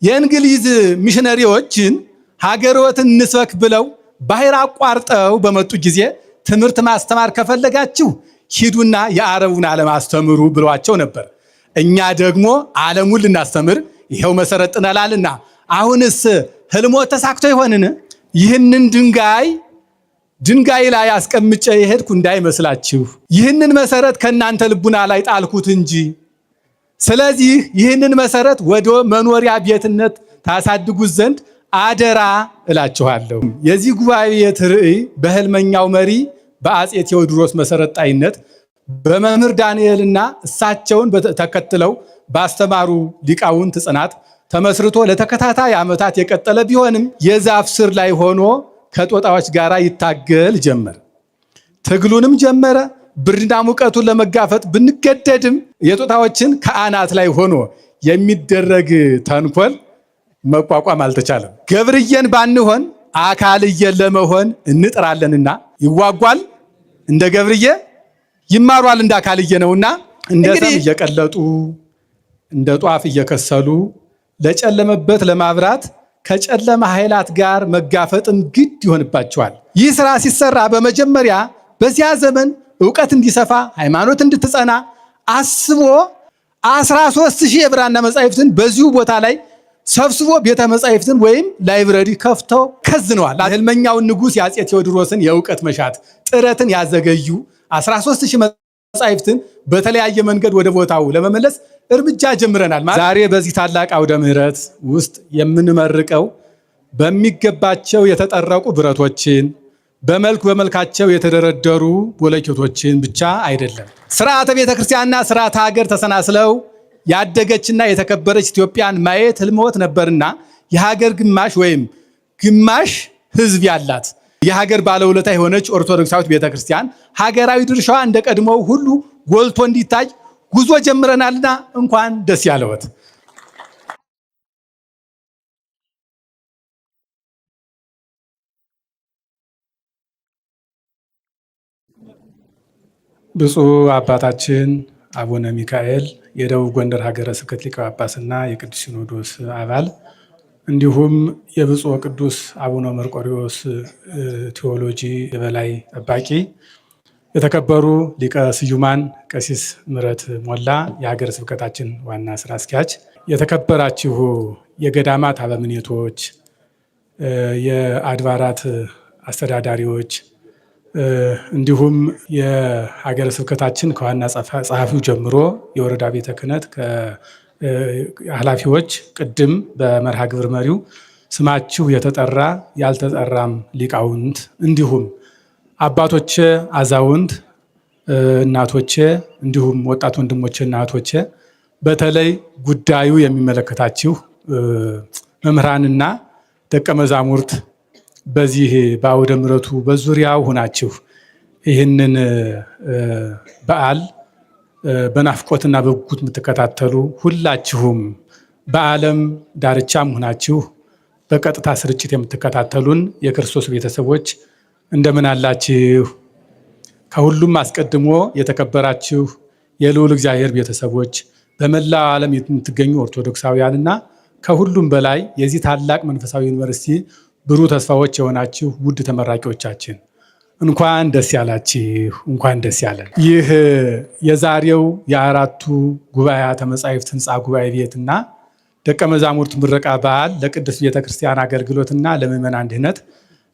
የእንግሊዝ ሚሽነሪዎችን ሀገሮትን እንስበክ ብለው ባህር አቋርጠው በመጡ ጊዜ ትምህርት ማስተማር ከፈለጋችሁ ሂዱና የአረቡን ዓለም አስተምሩ ብሏቸው ነበር። እኛ ደግሞ ዓለሙን ልናስተምር ይሄው መሰረት ጥለናልና አሁንስ ህልሞ ተሳክቶ ይሆንን? ይህንን ድንጋይ ላይ አስቀምጬ የሄድኩ እንዳይመስላችሁ፣ ይህንን መሰረት ከእናንተ ልቡና ላይ ጣልኩት እንጂ። ስለዚህ ይህንን መሰረት ወደ መኖሪያ ቤትነት ታሳድጉት ዘንድ አደራ እላችኋለሁ። የዚህ ጉባኤ ቤት ርዕይ በህልመኛው መሪ በአፄ ቴዎድሮስ መሰረት ጣይነት በመምህር ዳንኤልና እሳቸውን ተከትለው ባስተማሩ ሊቃውንት ጽናት ተመስርቶ ለተከታታይ ዓመታት የቀጠለ ቢሆንም የዛፍ ስር ላይ ሆኖ ከጦጣዎች ጋር ይታገል ጀመር። ትግሉንም ጀመረ። ብርድና ሙቀቱን ለመጋፈጥ ብንገደድም የጦጣዎችን ከአናት ላይ ሆኖ የሚደረግ ተንኮል መቋቋም አልተቻለም። ገብርዬን ባንሆን አካልዬን ለመሆን እንጥራለንና ይዋጓል እንደ ገብርዬ ይማሯል እንደ አካልዬ ነውና እንደ ሰም እየቀለጡ እንደ ጧፍ እየከሰሉ ለጨለመበት ለማብራት ከጨለማ ኃይላት ጋር መጋፈጥም ግድ ይሆንባቸዋል። ይህ ስራ ሲሰራ በመጀመሪያ በዚያ ዘመን ዕውቀት እንዲሰፋ ሃይማኖት እንድትጸና አስቦ 13,000 የብራና መጻሕፍትን በዚሁ ቦታ ላይ ሰብስቦ ቤተ መጻሕፍትን ወይም ላይብረሪ ከፍተው ከዝነዋል። ህልመኛውን ንጉሥ የአፄ ቴዎድሮስን የዕውቀት መሻት ጥረትን ያዘገዩ 13,000 መጻሕፍትን በተለያየ መንገድ ወደ ቦታው ለመመለስ እርምጃ ጀምረናል። ዛሬ በዚህ ታላቅ አውደ ምሕረት ውስጥ የምንመርቀው በሚገባቸው የተጠረቁ ብረቶችን በመልክ በመልካቸው የተደረደሩ ቦለኬቶችን ብቻ አይደለም። ስርዓተ ቤተ ክርስቲያንና ስርዓተ ሀገር ተሰናስለው ያደገችና የተከበረች ኢትዮጵያን ማየት ህልሞት ነበርና የሀገር ግማሽ ወይም ግማሽ ህዝብ ያላት የሀገር ባለውለታ የሆነች ኦርቶዶክሳዊት ቤተክርስቲያን ሀገራዊ ድርሻዋ እንደቀድሞው ሁሉ ጎልቶ እንዲታይ ጉዞ ጀምረናልና እንኳን ደስ ያለዎት። ብፁዕ አባታችን አቡነ ሚካኤል የደቡብ ጎንደር ሀገረ ስብከት ሊቀ ጳጳስና የቅዱስ ሲኖዶስ አባል እንዲሁም የብፁዕ ቅዱስ አቡነ መርቆሬዎስ ቴዎሎጂ የበላይ ጠባቂ፣ የተከበሩ ሊቀ ስዩማን ቀሲስ ምረት ሞላ የሀገረ ስብከታችን ዋና ስራ አስኪያጅ፣ የተከበራችሁ የገዳማት አበምኔቶች፣ የአድባራት አስተዳዳሪዎች እንዲሁም የሀገረ ስብከታችን ከዋና ጸሐፊው ጀምሮ የወረዳ ቤተ ክህነት ኃላፊዎች፣ ቅድም በመርሃ ግብር መሪው ስማችሁ የተጠራ ያልተጠራም ሊቃውንት፣ እንዲሁም አባቶቼ፣ አዛውንት፣ እናቶቼ፣ እንዲሁም ወጣት ወንድሞቼ እና እህቶቼ፣ በተለይ ጉዳዩ የሚመለከታችሁ መምህራንና ደቀ መዛሙርት በዚህ በአውደ ምሕረቱ በዙሪያው ሆናችሁ ይህንን በዓል በናፍቆትና በጉጉት የምትከታተሉ ሁላችሁም በዓለም ዳርቻም ሆናችሁ በቀጥታ ስርጭት የምትከታተሉን የክርስቶስ ቤተሰቦች እንደምን አላችሁ? ከሁሉም አስቀድሞ የተከበራችሁ የልዑል እግዚአብሔር ቤተሰቦች፣ በመላው ዓለም የምትገኙ ኦርቶዶክሳውያንና ከሁሉም በላይ የዚህ ታላቅ መንፈሳዊ ዩኒቨርሲቲ ብሩህ ተስፋዎች የሆናችሁ ውድ ተመራቂዎቻችን እንኳን ደስ ያላችሁ፣ እንኳን ደስ ያለን። ይህ የዛሬው የአራቱ ጉባኤያተ መጻሕፍት ህንፃ ጉባኤ ቤትና ደቀ መዛሙርት ምረቃ በዓል ለቅድስት ቤተክርስቲያን አገልግሎትና ለምዕመናን አንድነት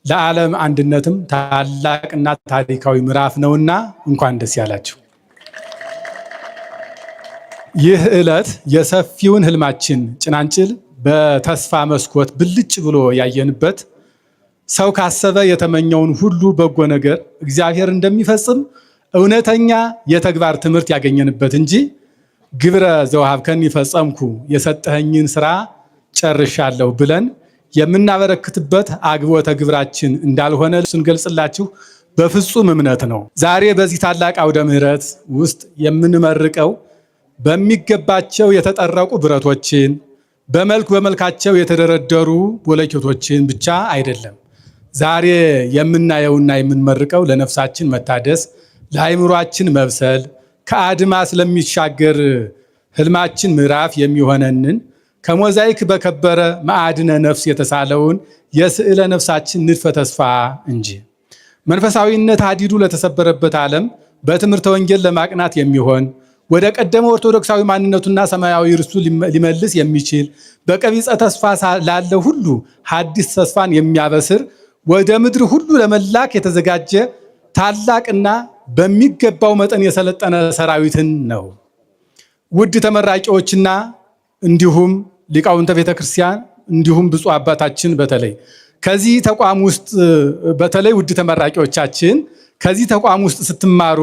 ለዓለም አንድነትም ታላቅና ታሪካዊ ምዕራፍ ነውና እንኳን ደስ ያላችሁ። ይህ ዕለት የሰፊውን ህልማችን ጭናንጭል በተስፋ መስኮት ብልጭ ብሎ ያየንበት፣ ሰው ካሰበ የተመኘውን ሁሉ በጎ ነገር እግዚአብሔር እንደሚፈጽም እውነተኛ የተግባር ትምህርት ያገኘንበት እንጂ ግብረ ዘወሀብከኒ ፈጸምኩ የሰጠኸኝን ስራ ጨርሻለሁ ብለን የምናበረክትበት አግቦተ ግብራችን እንዳልሆነ ስንገልጽላችሁ በፍጹም እምነት ነው። ዛሬ በዚህ ታላቅ አውደ ምሕረት ውስጥ የምንመርቀው በሚገባቸው የተጠረቁ ብረቶችን በመልክ በመልካቸው የተደረደሩ ቦለኬቶችን ብቻ አይደለም። ዛሬ የምናየውና የምንመርቀው ለነፍሳችን መታደስ፣ ለአእምሯችን መብሰል፣ ከአድማስ ለሚሻገር ህልማችን ምዕራፍ የሚሆነንን ከሞዛይክ በከበረ ማዕድነ ነፍስ የተሳለውን የስዕለ ነፍሳችን ንድፈ ተስፋ እንጂ። መንፈሳዊነት ሀዲዱ ለተሰበረበት ዓለም በትምህርተ ወንጌል ለማቅናት የሚሆን ወደ ቀደመ ኦርቶዶክሳዊ ማንነቱና ሰማያዊ ርስቱ ሊመልስ የሚችል በቀቢጸ ተስፋ ላለ ሁሉ ሐዲስ ተስፋን የሚያበስር ወደ ምድር ሁሉ ለመላክ የተዘጋጀ ታላቅና በሚገባው መጠን የሰለጠነ ሰራዊትን ነው። ውድ ተመራቂዎችና እንዲሁም ሊቃውንተ ቤተክርስቲያን እንዲሁም ብፁዕ አባታችን በተለይ ከዚህ ተቋም ውስጥ በተለይ ውድ ተመራቂዎቻችን ከዚህ ተቋም ውስጥ ስትማሩ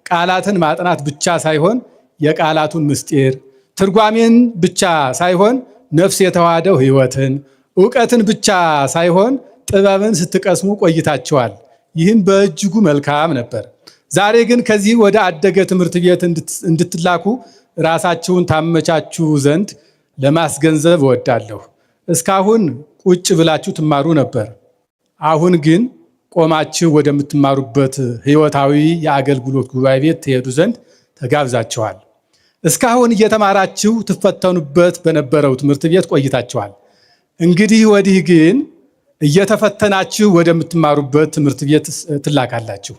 ቃላትን ማጥናት ብቻ ሳይሆን የቃላቱን ምስጢር ትርጓሜን ብቻ ሳይሆን ነፍስ የተዋሃደው ሕይወትን ዕውቀትን ብቻ ሳይሆን ጥበብን ስትቀስሙ ቆይታችኋል። ይህም በእጅጉ መልካም ነበር። ዛሬ ግን ከዚህ ወደ አደገ ትምህርት ቤት እንድትላኩ ራሳችሁን ታመቻችሁ ዘንድ ለማስገንዘብ እወዳለሁ። እስካሁን ቁጭ ብላችሁ ትማሩ ነበር። አሁን ግን ቆማችሁ ወደምትማሩበት ሕይወታዊ የአገልግሎት ጉባኤ ቤት ትሄዱ ዘንድ ተጋብዛችኋል። እስካሁን እየተማራችሁ ትፈተኑበት በነበረው ትምህርት ቤት ቆይታችኋል። እንግዲህ ወዲህ ግን እየተፈተናችሁ ወደምትማሩበት ትምህርት ቤት ትላካላችሁ።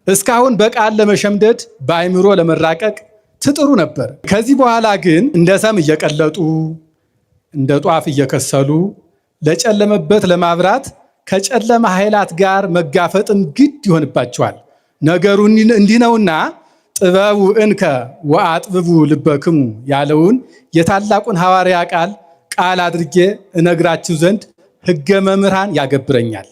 እስካሁን በቃል ለመሸምደድ በአይምሮ ለመራቀቅ ትጥሩ ነበር። ከዚህ በኋላ ግን እንደ ሰም እየቀለጡ እንደ ጧፍ እየከሰሉ ለጨለመበት ለማብራት ከጨለማ ኃይላት ጋር መጋፈጥም ግድ ይሆንባቸዋል። ነገሩ እንዲህ ነውና ጥበቡ እንከ ወአጥብቡ ልበክሙ ያለውን የታላቁን ሐዋርያ ቃል አድርጌ እነግራችሁ ዘንድ ሕገ መምህራን ያገብረኛል።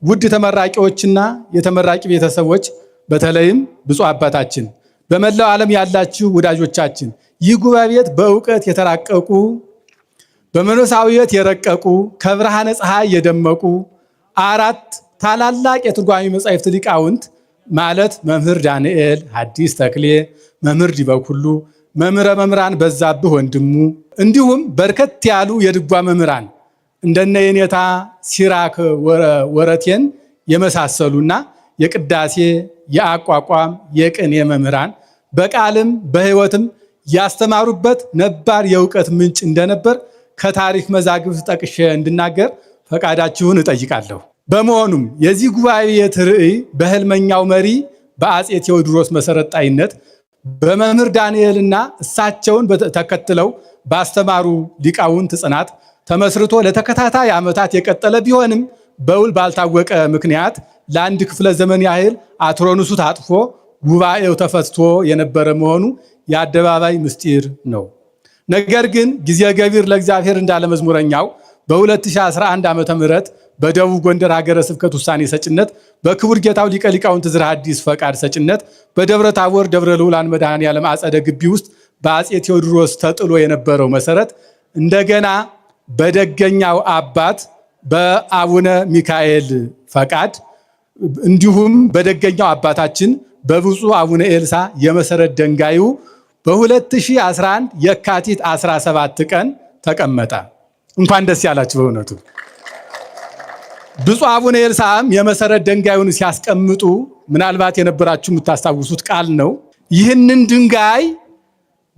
ውድ ተመራቂዎችና የተመራቂ ቤተሰቦች በተለይም ብፁዕ አባታችን በመላው ዓለም ያላችሁ ወዳጆቻችን ይህ ጉባኤ ቤት በእውቀት የተራቀቁ በመንፈሳዊነት የረቀቁ ከብርሃነ ፀሐይ የደመቁ አራት ታላላቅ የትርጓሜ መጻሕፍት ሊቃውንት ማለት መምህር ዳንኤል ሐዲስ ተክሌ፣ መምህር ዲበኩሉ፣ መምህረ መምህራን በዛብህ ወንድሙ እንዲሁም በርከት ያሉ የድጓ መምህራን እንደነ የኔታ ሲራክ ወረቴን የመሳሰሉና የቅዳሴ የአቋቋም የቅኔ መምህራን በቃልም በሕይወትም ያስተማሩበት ነባር የእውቀት ምንጭ እንደነበር ከታሪክ መዛግብት ጠቅሼ እንድናገር ፈቃዳችሁን እጠይቃለሁ። በመሆኑም የዚህ ጉባኤ ቤት ርዕይ በሕልመኛው መሪ በአፄ ቴዎድሮስ መሰረጣይነት በመምህር ዳንኤልና እሳቸውን ተከትለው ባስተማሩ ሊቃውንት ጽናት ተመስርቶ ለተከታታይ ዓመታት የቀጠለ ቢሆንም በውል ባልታወቀ ምክንያት ለአንድ ክፍለ ዘመን ያህል አትሮንሱ ታጥፎ ጉባኤው ተፈትቶ የነበረ መሆኑ የአደባባይ ምስጢር ነው። ነገር ግን ጊዜ ገቢር ለእግዚአብሔር እንዳለ መዝሙረኛው በ2011 ዓመተ ምህረት በደቡብ ጎንደር ሀገረ ስብከት ውሳኔ ሰጭነት በክቡር ጌታው ሊቀ ሊቃውንት ዝራ ሐዲስ ፈቃድ ሰጭነት በደብረ ታቦር ደብረ ልዑላን መድኃኔዓለም አጸደ ግቢ ውስጥ በአፄ ቴዎድሮስ ተጥሎ የነበረው መሰረት እንደገና በደገኛው አባት በአቡነ ሚካኤል ፈቃድ እንዲሁም በደገኛው አባታችን በብፁዕ አቡነ ኤልሳ የመሰረት ድንጋዩ በ2011 የካቲት 17 ቀን ተቀመጠ። እንኳን ደስ ያላችሁ። በእውነቱ ብፁዕ አቡነ ኤልሳም የመሰረት ድንጋዩን ሲያስቀምጡ ምናልባት የነበራችሁ የምታስታውሱት ቃል ነው። ይህንን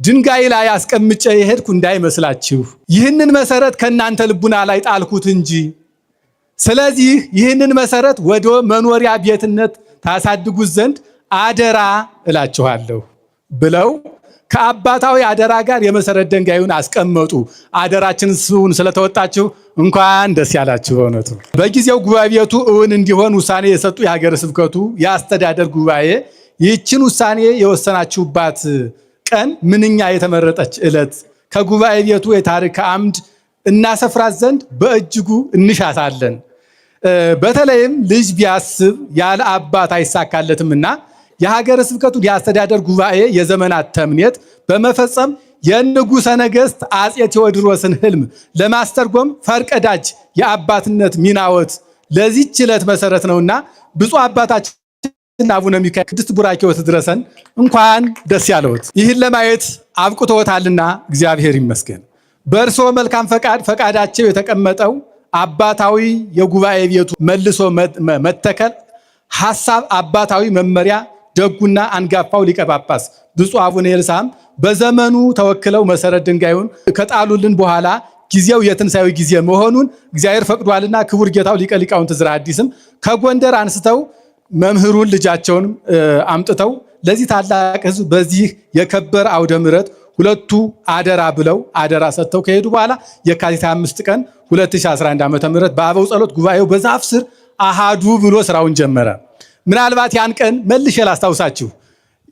ድንጋይ ላይ አስቀምጬ የሄድኩ እንዳይመስላችሁ፣ ይህንን መሰረት ከእናንተ ልቡና ላይ ጣልኩት እንጂ፣ ስለዚህ ይህንን መሰረት ወደ መኖሪያ ቤትነት ታሳድጉት ዘንድ አደራ እላችኋለሁ ብለው ከአባታዊ አደራ ጋር የመሰረት ድንጋዩን አስቀመጡ። አደራችንን ስለተወጣችሁ እንኳን ደስ ያላችሁ። በእውነቱ በጊዜው ጉባኤ ቤቱ እውን እንዲሆን ውሳኔ የሰጡ የሀገረ ስብከቱ የአስተዳደር ጉባኤ ይህችን ውሳኔ የወሰናችሁባት ቀን ምንኛ የተመረጠች ዕለት ከጉባኤ ቤቱ የታሪክ አምድ እናሰፍራት ዘንድ በእጅጉ እንሻታለን። በተለይም ልጅ ቢያስብ ያለ አባት አይሳካለትምና የሀገረ ስብከቱን የአስተዳደር ጉባኤ የዘመናት ተምኔት በመፈጸም የንጉሠ ነገሥት አፄ ቴዎድሮስን ሕልም ለማስተርጎም ፈርቀዳጅ የአባትነት ሚናወት ለዚህች ዕለት መሰረት ነውና ብፁዕ አባታችን አቡነ ሚካኤል ቅድስት ቡራኬዎት ድረሰን እንኳን ደስ ያለዎት። ይህን ለማየት አብቅቶታልና እግዚአብሔር ይመስገን። በእርስዎ መልካም ፈቃዳቸው የተቀመጠው አባታዊ የጉባኤ ቤቱ መልሶ መተከል ሐሳብ አባታዊ መመሪያ ደጉና አንጋፋው ሊቀ ጳጳስ ብፁዕ አቡነ ኤልሳም በዘመኑ ተወክለው መሰረት ድንጋዩን ከጣሉልን በኋላ ጊዜው የትንሣኤው ጊዜ መሆኑን እግዚአብሔር ፈቅዷልና ክቡር ጌታው ሊቀ ሊቃውንት ዕዝራ አዲስም ከጎንደር አንስተው መምህሩን ልጃቸውን አምጥተው ለዚህ ታላቅ ሕዝብ በዚህ የከበረ አውደ ምሕረት ሁለቱ አደራ ብለው አደራ ሰጥተው ከሄዱ በኋላ የካቲት 5 ቀን 2011 ዓ.ም በአበው ጸሎት ጉባኤው በዛፍ ስር አሃዱ ብሎ ስራውን ጀመረ። ምናልባት ያን ቀን መልሼ ላስታውሳችሁ።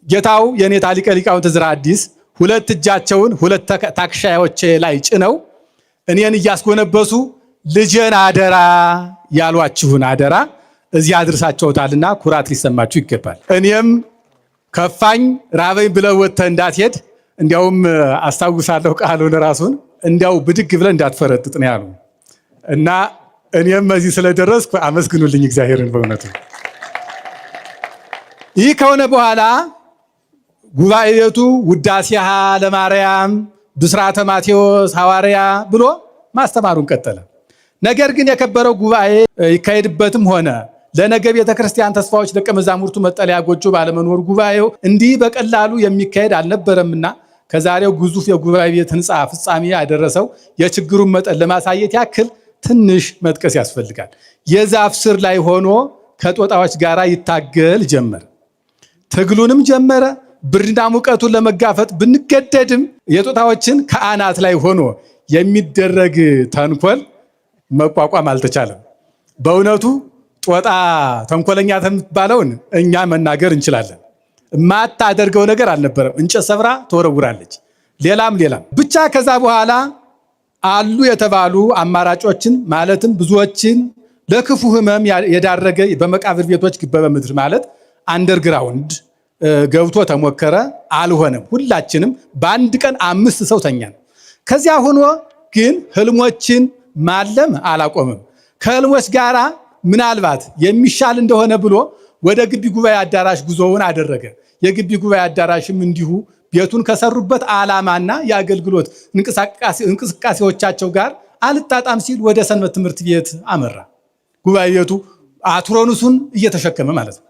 ጌታው የኔታ ሊቀ ሊቃውንት ዕዝራ አዲስ ሁለት እጃቸውን ሁለት ታክሻዮቼ ላይ ጭነው እኔን እያስጎነበሱ ልጄን አደራ ያሏችሁን አደራ እዚህ አድርሳቸውታልና ኩራት ሊሰማችሁ ይገባል። እኔም ከፋኝ ራበኝ ብለው ወጥተህ እንዳትሄድ እንዲያውም አስታውሳለሁ ቃሉን ራሱን እንዲያው ብድግ ብለህ እንዳትፈረጥጥ ነው ያሉ እና እኔም እዚህ ስለደረስኩ አመስግኑልኝ እግዚአብሔርን በእውነቱ። ይህ ከሆነ በኋላ ጉባኤ ቤቱ ውዳሴሃ ለማርያም ብስራተ ማቴዎስ ሐዋርያ ብሎ ማስተማሩን ቀጠለ። ነገር ግን የከበረው ጉባኤ ይካሄድበትም ሆነ ለነገ ቤተ ክርስቲያን ተስፋዎች ደቀ መዛሙርቱ መጠለያ ጎጆ ባለመኖሩ ጉባኤው እንዲህ በቀላሉ የሚካሄድ አልነበረምና ከዛሬው ግዙፍ የጉባኤ ቤት ህንፃ ፍጻሜ ያደረሰው የችግሩን መጠን ለማሳየት ያክል ትንሽ መጥቀስ ያስፈልጋል። የዛፍ ስር ላይ ሆኖ ከጦጣዎች ጋር ይታገል ጀመረ። ትግሉንም ጀመረ። ብርድና ሙቀቱን ለመጋፈጥ ብንገደድም የጦጣዎችን ከአናት ላይ ሆኖ የሚደረግ ተንኮል መቋቋም አልተቻለም። በእውነቱ ጦጣ ተንኮለኛ የምትባለውን እኛ መናገር እንችላለን። የማታደርገው ነገር አልነበረም። እንጨት ሰብራ ትወረውራለች። ሌላም ብቻ ከዛ በኋላ አሉ የተባሉ አማራጮችን ማለትም ብዙዎችን ለክፉ ህመም የዳረገ በመቃብር ቤቶች ግበበ ምድር ማለት አንደርግራውንድ ገብቶ ተሞከረ። አልሆነም። ሁላችንም በአንድ ቀን 5 ሰው ተኛን። ከዚያ ሆኖ ግን ህልሞችን ማለም አላቆምም። ከህልሞች ጋራ ምናልባት የሚሻል እንደሆነ ብሎ ወደ ግቢ ጉባኤ አዳራሽ ጉዞውን አደረገ። የግቢ ጉባኤ አዳራሽም እንዲሁ ቤቱን ከሰሩበት ዓላማና የአገልግሎት እንቅስቃሴዎቻቸው ጋር አልጣጣም ሲል ወደ ሰንበት ትምህርት ቤት አመራ። ጉባኤ ቤቱ አትሮኑሱን እየተሸከመ ማለት ነው።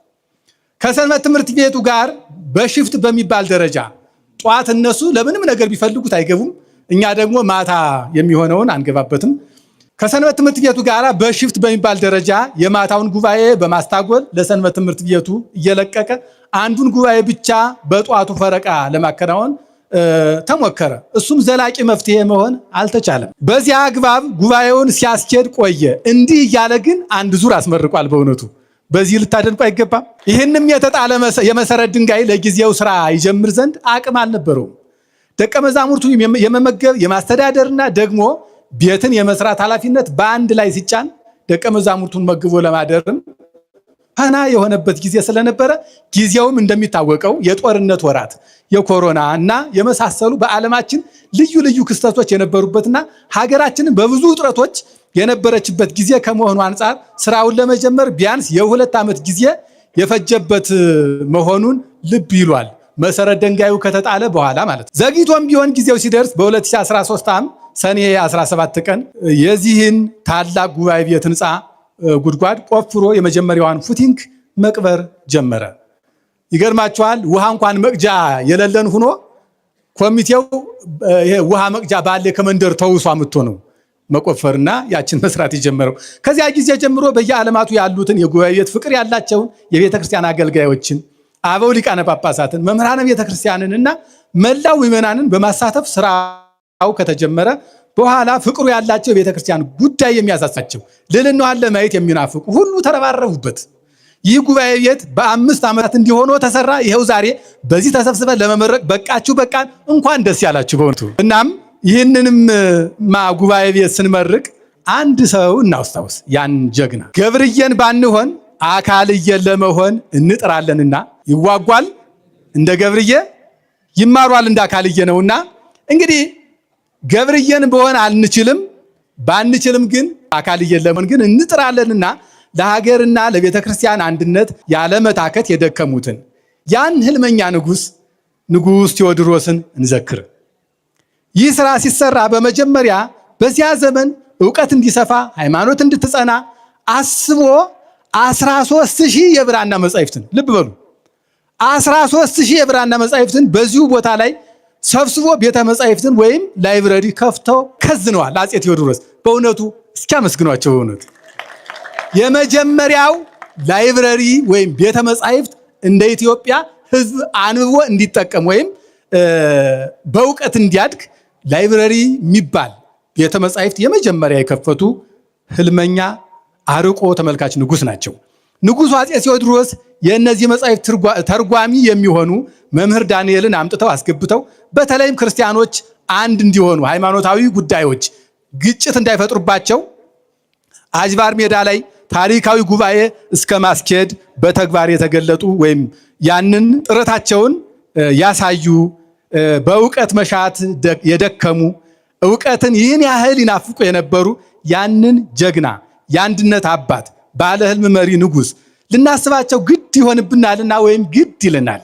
ከሰንበት ትምህርት ቤቱ ጋር በሽፍት በሚባል ደረጃ ጧት እነሱ ለምንም ነገር ቢፈልጉት አይገቡም፣ እኛ ደግሞ ማታ የሚሆነውን አንገባበትም። ከሰንበት ትምህርት ቤቱ ጋር በሽፍት በሚባል ደረጃ የማታውን ጉባኤ በማስታጎል ለሰንበት ትምህርት ቤቱ እየለቀቀ አንዱን ጉባኤ ብቻ በጧቱ ፈረቃ ለማከናወን ተሞከረ። እሱም ዘላቂ መፍትሄ መሆን አልተቻለም። በዚያ አግባብ ጉባኤውን ሲያስኬድ ቆየ። እንዲህ እያለ ግን አንድ ዙር አስመርቋል። በእውነቱ በዚህ ልታደንቁ አይገባም። ይህንም የተጣለ የመሰረት ድንጋይ ለጊዜው ስራ ይጀምር ዘንድ አቅም አልነበረውም። ደቀ መዛሙርቱ የመመገብ የማስተዳደርና ደግሞ ቤትን የመስራት ኃላፊነት በአንድ ላይ ሲጫን ደቀ መዛሙርቱን መግቦ ለማደርም ፈተና የሆነበት ጊዜ ስለነበረ ጊዜውም እንደሚታወቀው የጦርነት ወራት የኮሮና እና የመሳሰሉ በዓለማችን ልዩ ልዩ ክስተቶች የነበሩበትና ሀገራችንን በብዙ ውጥረቶች የነበረችበት ጊዜ ከመሆኑ አንጻር ስራውን ለመጀመር ቢያንስ የ2 ዓመት ጊዜ የፈጀበት መሆኑን ልብ ይሏል። መሰረት ድንጋዩ ከተጣለ በኋላ ማለት ነው። ዘግይቶም ቢሆን ጊዜው ሲደርስ በ2013 ዓ.ም ሰኔ 17 ቀን የዚህን ታላቅ ጉባኤ ቤት ህንፃ ጉድጓድ ቆፍሮ የመጀመሪያዋን ፉቲንግ መቅበር ጀመረ። ይገርማችኋል፣ ውሃ እንኳን መቅጃ የሌለን ሆኖ ኮሚቴው ይሄ ውሃ መቅጃ ባለ ከመንደር ተውሷ ምቶ ነው መቆፈርና ያችን መስራት የጀመረው። ከዚያ ጊዜ ጀምሮ በየዓለማቱ ያሉትን የጉባኤ ቤት ፍቅር ያላቸውን የቤተ ክርስቲያን አገልጋዮችን፣ አበው ሊቃነ ጳጳሳትን፣ መምህራነ ቤተ ክርስቲያንን እና መላው ምዕመናንን በማሳተፍ ስራው ከተጀመረ በኋላ ፍቅሩ ያላቸው የቤተ ክርስቲያን ጉዳይ የሚያሳሳቸው ልዕልናዋን ለማየት የሚናፍቁ ሁሉ ተረባረቡበት። ይህ ጉባኤ ቤት በ5 ዓመታት እንዲሆኖ ተሰራ። ይኸው ዛሬ በዚህ ተሰብስበን ለመመረቅ በቃችሁ፣ በቃን፣ እንኳን ደስ ያላችሁ በእውነቱ። እናም ይህንንም ጉባኤ ቤት ስንመርቅ አንድ ሰው እናስታውስ፣ ያን ጀግና ገብርዬን ባንሆን አካልዬን ለመሆን እንጥራለንና ይዋጓል እንደ ገብርዬ ይማሯል እንደ አካልዬ ነውና እንግዲህ ገብርዬን በሆን አንችልም፣ ባንችልም ግን አካልዬን ለመሆን ግን እንጥራለንና ለሀገርና ለቤተ ክርስቲያን አንድነት ያለመታከት የደከሙትን ያን ህልመኛ ንጉሥ ቴዎድሮስን እንዘክር። ይህ ስራ ሲሰራ በመጀመሪያ በዚያ ዘመን ዕውቀት እንዲሰፋ ሃይማኖት እንድትጸና አስቦ 13,000 የብራና መጻሕፍትን ልብ በሉ 13,000 የብራና መጻሕፍትን በዚሁ ቦታ ላይ ሰብስቦ ቤተ መጻሕፍትን ወይም ላይብረሪ ከፍተው ከዝነዋል አፄ ቴዎድሮስ። በእውነቱ እስኪያመስግኗቸው። በእውነቱ የመጀመሪያው ላይብረሪ ወይም ቤተ መጻሕፍት እንደ ኢትዮጵያ ሕዝብ አንብቦ እንዲጠቀም ወይም በእውቀት እንዲያድግ ላይብረሪ የሚባል ቤተ መጻሕፍት የመጀመሪያ የከፈቱ ህልመኛ አርቆ ተመልካች ንጉሥ ናቸው። ንጉሡ አፄ ቴዎድሮስ የእነዚህ መጻሕፍት ተርጓሚ የሚሆኑ መምህር ዳንኤልን አምጥተው አስገብተው በተለይም ክርስቲያኖች አንድ እንዲሆኑ ሃይማኖታዊ ጉዳዮች ግጭት እንዳይፈጥሩባቸው አጅባር ሜዳ ላይ ታሪካዊ ጉባኤ እስከ ማስኬድ በተግባር የተገለጡ ወይም ያንን ጥረታቸውን ያሳዩ በእውቀት መሻት የደከሙ እውቀትን ይህን ያህል ይናፍቁ የነበሩ ያንን ጀግና የአንድነት አባት ባለ ህልም መሪ ንጉሥ ልናስባቸው ግድ ይሆንብናልና ወይም ግድ ይለናል።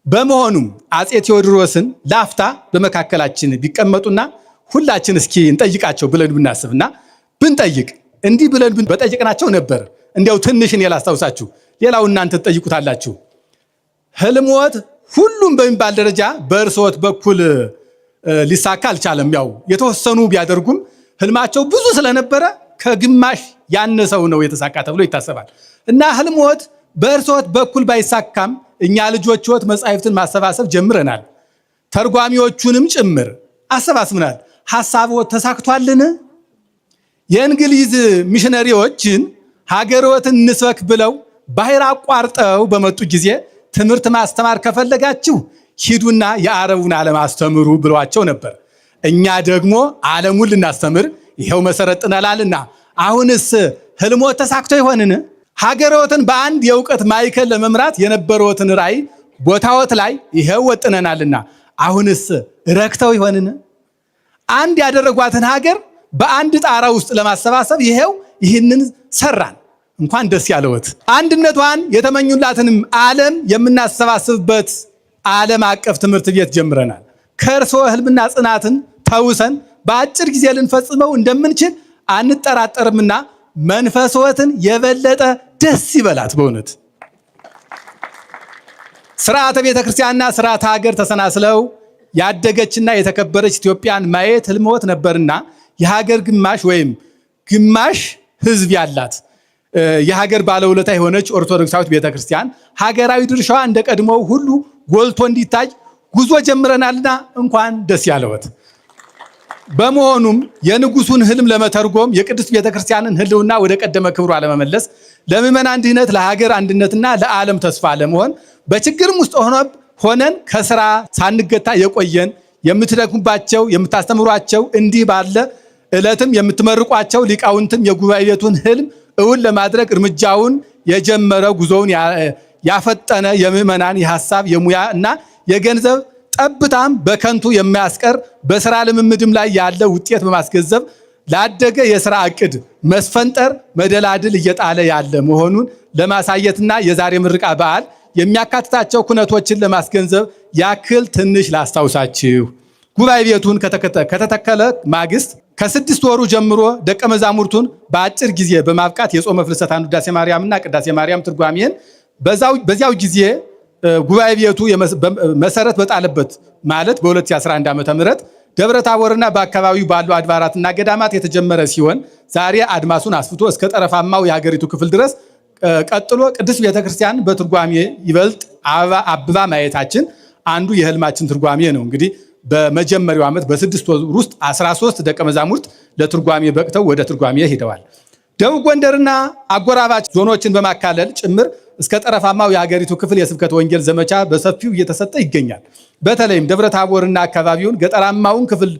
በመሆኑም አፄ ቴዎድሮስን ላፍታ በመካከላችን ቢቀመጡና ሁላችን እስኪ እንጠይቃቸው ብለን ብናስብና ብንጠይቅ እንዲህ ብለን በጠይቅናቸው ነበር። እንዲያው ትንሽ እኔ ላስታውሳችሁ፣ ሌላው እናንተ ትጠይቁታላችሁ። ህልሞት ሁሉም በሚባል ደረጃ በእርስዎት በኩል ሊሳካ አልቻለም። ያው የተወሰኑ ቢያደርጉም ህልማቸው ብዙ ስለነበረ ከግማሽ ያነሰው ነው የተሳካ ተብሎ ይታሰባል። እና ህልሞት በእርስዎት በኩል ባይሳካም እኛ ልጆችዎት መጻሕፍትን ማሰባሰብ ጀምረናል። ተርጓሚዎቹንም ጭምር አሰባስብናል። ሐሳብዎት ተሳክቷልን? የእንግሊዝ ሚሽነሪዎችን ሀገርዎትን እንስበክ ብለው ባህር አቋርጠው በመጡ ጊዜ ትምህርት ማስተማር ከፈለጋችሁ ሂዱና የአረቡን ዓለም አስተምሩ ብሏቸው ነበር። እኛ ደግሞ ዓለሙን ልናስተምር ይሄው መሰረት ጥለናልና አሁንስ ህልሞት ተሳክቶ ይሆንን? ሀገርዎትን በአንድ የእውቀት ማዕከል ለመምራት የነበረዎትን ራዕይ ቦታዎት ላይ ይሄው ወጥነናልና አሁንስ ረክተው ይሆንን? አንድ ያደረጓትን ሀገር በአንድ ጣራ ውስጥ ለማሰባሰብ ይሄው ይህንን ሰራን። እንኳን ደስ ያለዎት። አንድነቷን የተመኙላትንም ዓለም የምናሰባስብበት ዓለም አቀፍ ትምህርት ቤት ጀምረናል። ከእርስዎ ህልምና ጽናትን ተውሰን በአጭር ጊዜ ልንፈጽመው እንደምንችል አንጠራጠርምና መንፈስዎትን የበለጠ ደስ ይበላት። በእውነት ስርዓተ ቤተ ክርስቲያንና ስርዓተ ሀገር ተሰናስለው ያደገችና የተከበረች ኢትዮጵያን ማየት ህልምዎት ነበርና የሀገር ግማሽ ወይም ግማሽ ህዝብ ያላት የሀገር ባለውለታ የሆነች ኦርቶዶክሳዊት ቤተክርስቲያን ሀገራዊ ድርሻዋ እንደቀድሞው ሁሉ ጎልቶ እንዲታይ ጉዞ ጀምረናልና እንኳን ደስ ያለዎት። በመሆኑም የንጉሱን ህልም ለመተርጎም የቅድስት ቤተክርስቲያንን ህልውና ወደ ቀደመ ክብሯ ለመመለስ ለምዕመናን ድህነት፣ ለሀገር አንድነትና ለዓለም ተስፋ ለመሆን በችግርም ውስጥ ሆነን ከስራ ሳንገታ የቆየን የምትደክሙባቸው የምታስተምሯቸው እንዲህ ባለ ዕለትም የምትመርቋቸው ሊቃውንትም የጉባኤ ቤቱን ህልም እውን ለማድረግ እርምጃውን የጀመረ ጉዞውን ያፈጠነ የምዕመናን የሐሳብ የሙያ እና የገንዘብ ጠብታም በከንቱ የማያስቀር በስራ ልምምድም ላይ ያለ ውጤት በማስገንዘብ ላደገ የስራ ዕቅድ መስፈንጠር መደላድል እየጣለ ያለ መሆኑን ለማሳየትና የዛሬ ምርቃ በዓል የሚያካትታቸው ኩነቶችን ለማስገንዘብ ያክል ትንሽ ላስታውሳችሁ። ጉባኤ ቤቱን ከተተከለ ማግስት ከ6 ወሩ ጀምሮ ደቀ መዛሙርቱን በአጭር ጊዜ በማብቃት የጾመ ፍልሰታን ውዳሴ ማርያምና ቅዳሴ ማርያም ትርጓሜን በዚያው ጊዜ ጉባኤ ቤቱ መሰረት በጣለበት ማለት በ2011 ዓ.ም ደብረ ታቦርና በአካባቢው ባሉ አድባራትና ገዳማት የተጀመረ ሲሆን ዛሬ አድማሱን አስፍቶ እስከ ጠረፋማው የሀገሪቱ ክፍል ድረስ ቀጥሎ ቅድስት ቤተክርስቲያን በትርጓሜ ይበልጥ አብባ ማየታችን አንዱ የህልማችን ትርጓሜ ነው። እንግዲህ በመጀመሪያው ዓመት በ6 ወር ውስጥ 13 ደቀ መዛሙርት ለትርጓሜ በቅተው ወደ ትርጓሜ ሄደዋል። ደቡብ ጎንደርና አጎራባች ዞኖችን በማካለል ጭምር እስከ ጠረፋማው የሀገሪቱ ክፍል የስብከት ወንጌል ዘመቻ በሰፊው እየተሰጠ ይገኛል። በተለይም ደብረ ታቦርና አካባቢውን ገጠራማውን ክፍል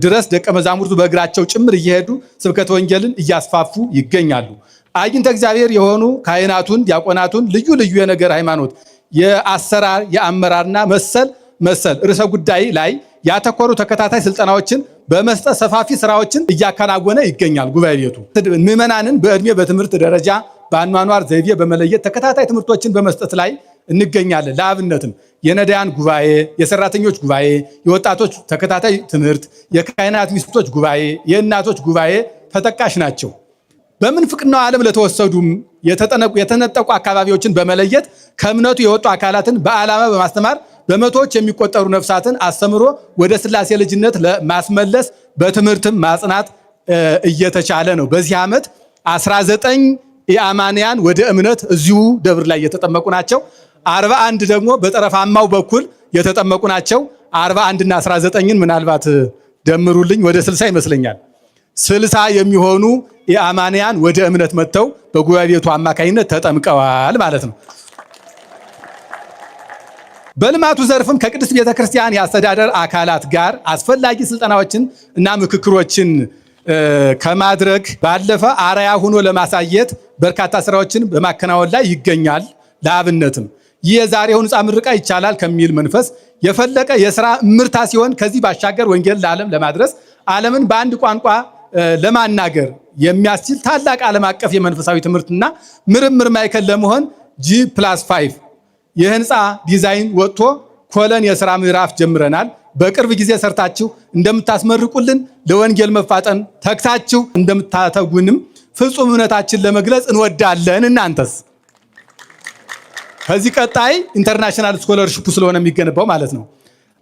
ድረስ ደቀ መዛሙርቱ በእግራቸው ጭምር እየሄዱ ስብከት ወንጌልን እያስፋፉ ይገኛሉ። አይንተ እግዚአብሔር የሆኑ ካህናቱን፣ ዲያቆናቱን ልዩ ልዩ የነገር ሃይማኖት የአሰራር የአመራርና መሰል ርዕሰ ጉዳይ ላይ ያተኮሩ ተከታታይ ስልጠናዎችን በመስጠት ሰፋፊ ስራዎችን እያከናወነ ይገኛል። ጉባኤ ቤቱ ምዕመናንን በእድሜ በትምህርት ደረጃ በአኗኗር ዘይቤ በመለየት ተከታታይ ትምህርቶችን በመስጠት ላይ እንገኛለን። ለአብነትም የነዳያን ጉባኤ፣ የሰራተኞች ጉባኤ፣ የወጣቶች ተከታታይ ትምህርት፣ የካህናት ሚስቶች ጉባኤ፣ የእናቶች ጉባኤ ተጠቃሽ ናቸው። በምንፍቅናው ዓለም ለተወሰዱም የተነጠቁ አካባቢዎችን በመለየት ከእምነቱ የወጡ አካላትን በዓላማ በማስተማር በመቶዎች የሚቆጠሩ ነፍሳትን አስተምሮ ወደ ሥላሴ ልጅነት ለማስመለስ በትምህርትም ማጽናት እየተቻለ ነው። በዚህ ዓመት 19 የአማንያን ወደ እምነት እዚሁ ደብር ላይ የተጠመቁ ናቸው። 41 ደግሞ በጠረፋማው በኩል የተጠመቁ ናቸው። 41 እና 19ን ምናልባት ደምሩልኝ ወደ 60 ይመስለኛል። 60 የሚሆኑ የአማንያን ወደ እምነት መጥተው በጉባኤ ቤቱ አማካኝነት ተጠምቀዋል ማለት ነው። በልማቱ ዘርፍም ከቅድስት ቤተክርስቲያን የአስተዳደር አካላት ጋር አስፈላጊ ስልጠናዎችን እና ምክክሮችን ከማድረግ ባለፈ አርአያ ሆኖ ለማሳየት በርካታ ስራዎችን በማከናወን ላይ ይገኛል። ለአብነትም ይህ የዛሬው ሕንፃ ምረቃ ይቻላል ከሚል መንፈስ የፈለቀ የሥራ ምርታ ሲሆን ከዚህ ባሻገር ወንጌል ለዓለም ለማድረስ ዓለምን በአንድ ቋንቋ ለማናገር የሚያስችል ታላቅ ዓለም አቀፍ የመንፈሳዊ ትምህርትና ምርምር ማዕከል ለመሆን G+5 የህንፃ ዲዛይን ወጥቶ ኮለን የሥራ ምዕራፍ ጀምረናል። በቅርብ ጊዜ ሰርታችሁ እንደምታስመርቁልን ለወንጌል መፋጠን ተግታችሁ እንደምታተጉንም ፍጹም እምነታችን ለመግለጽ እንወዳለን። እናንተስ? ከዚህ ቀጣይ ኢንተርናሽናል ስኮለርሺፕ ስለሆነ የሚገነባው ማለት ነው።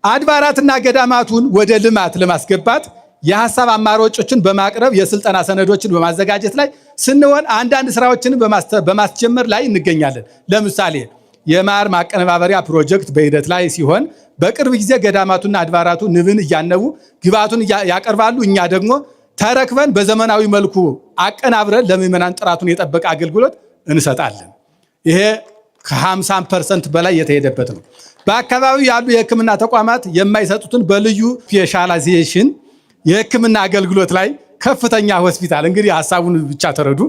አድባራትና ገዳማቱን ወደ ልማት ለማስገባት የሐሳብ አማራጮችን በማቅረብ የስልጠና ሰነዶችን በማዘጋጀት ላይ ስንሆን አንዳንድ ስራዎችን በማስጀመር ላይ እንገኛለን። ለምሳሌ የማር ማቀነባበሪያ ፕሮጀክት በሂደት ላይ ሲሆን በቅርብ ጊዜ ገዳማቱና አድባራቱ ንብን እያነቡ ግብዓቱን ያቀርባሉ። እኛ ደግሞ ተረክበን በዘመናዊ መልኩ አቀናብረን ለምዕመናን ጥራቱን የጠበቀ አገልግሎት እንሰጣለን። ይሄ ከ50% በላይ የተሄደበት ነው። በአካባቢው ያሉ የሕክምና ተቋማት የማይሰጡትን በልዩ ስፔሻላይዜሽን የሕክምና አገልግሎት ላይ ከፍተኛ ሆስፒታል እንግዲህ ሐሳቡን ብቻ ተረዱ።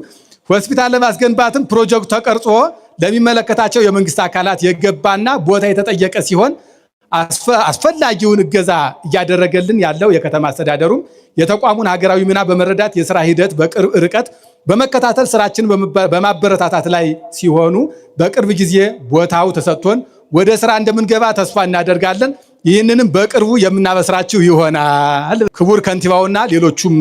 ሆስፒታል ለማስገንባትም ፕሮጀክቱ ተቀርጾ ለሚመለከታቸው የመንግስት አካላት የገባና ቦታ የተጠየቀ ሲሆን አስፈላጊውን እገዛ እያደረገልን ያለው የከተማ አስተዳደሩም የተቋሙን ሀገራዊ ሚና በመረዳት የሥራ ሂደት በቅርብ ርቀት በመከታተል ስራችን በማበረታታት ላይ ሲሆኑ በቅርብ ጊዜ ቦታው ተሰጥቶን ወደ ስራ እንደምንገባ ተስፋ እናደርጋለን። ይህንንም በቅርቡ የምናበስራችሁ ይሆናል። ክቡር ከንቲባውና ሌሎቹም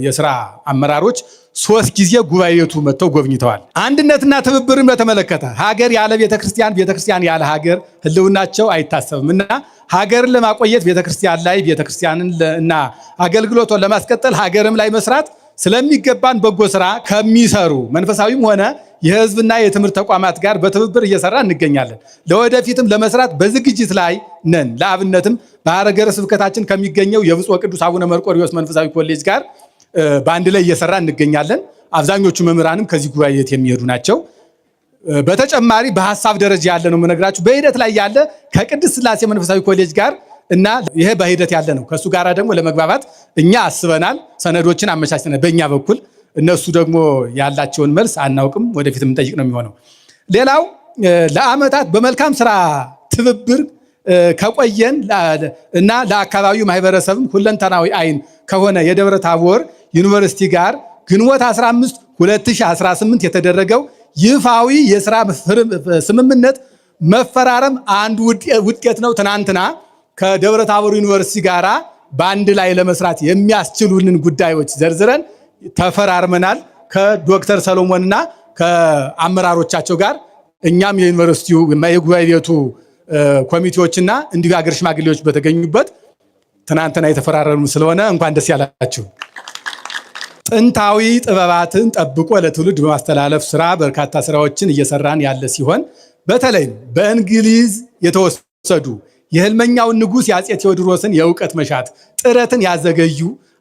የሥራ አመራሮች 3 ጊዜ ጉባኤ ቤቱ መጥተው ጎብኝተዋል። አንድነትና ትብብርን በተመለከተ ሀገር ያለ ቤተክርስቲያን፣ ቤተክርስቲያን ያለ ሀገር ህልውናቸው አይታሰብም እና ሀገርን ለማቆየት ቤተክርስቲያንን እና አገልግሎቷን ለማስቀጠል ሀገርም ላይ መስራት ስለሚገባን በጎ ስራ ከሚሰሩ መንፈሳዊም ሆነ የህዝብና የትምህርት ተቋማት ጋር በትብብር እየሰራ እንገኛለን። ለወደፊትም ለመስራት በዝግጅት ላይ ነን። ለአብነትም በሀገረ ስብከታችን ከሚገኘው የብፁዕ ወቅዱስ አቡነ መርቆሬዎስ መንፈሳዊ ኮሌጅ ጋር በአንድ ላይ እየሰራ እንገኛለን። አብዛኞቹ መምህራንም ከዚህ ጉባኤ ቤት የሚሄዱ ናቸው። በተጨማሪ በሐሳብ ደረጃ ያለ ነው የምነግራችሁ። በሂደት ላይ ያለ ከቅድስት ሥላሴ መንፈሳዊ ኮሌጅ ጋር እና ይሄ በሂደት ያለ ነው። ከሱ ጋራ ደግሞ ለመግባባት እኛ አስበናል። ሰነዶችን አመቻችተናል በእኛ በኩል። እነሱ ደግሞ ያላቸውን መልስ አናውቅም። ወደፊት የምንጠይቅ ነው የሚሆነው። ሌላው ለዓመታት በመልካም ስራ ትብብር ከቆየን እና ለአካባቢው ማህበረሰብም ሁለንተናዊ አይን ከሆነ የደብረ ታቦር ዩኒቨርሲቲ ጋር ግንቦት 15 2018 የተደረገው ይፋዊ የሥራ ስምምነት መፈራረም አንዱ ውጤት ነው። ትናንትና ከደብረ ታቦር ዩኒቨርሲቲ ጋራ በአንድ ላይ ለመስራት የሚያስችሉንን ጉዳዮች ዘርዝረን ተፈራርመናል ከዶክተር ሰሎሞንና ከአመራሮቻቸው ጋር። እኛም የዩኒቨርሲቲው የጉባኤ ቤቱ ኮሚቴዎችና እንዲሁ ሀገር ሽማግሌዎች በተገኙበት ትናንትና የተፈራረሙ ስለሆነ እንኳን ደስ ያላችሁ። ጥንታዊ ጥበባትን ጠብቆ ለትውልድ በማስተላለፍ ስራ በርካታ ስራዎችን እየሰራን ያለ ሲሆን በተለይም በእንግሊዝ የተወሰዱ የህልመኛውን ንጉሥ የአፄ ቴዎድሮስን የእውቀት መሻት ጥረትን ያዘገዩ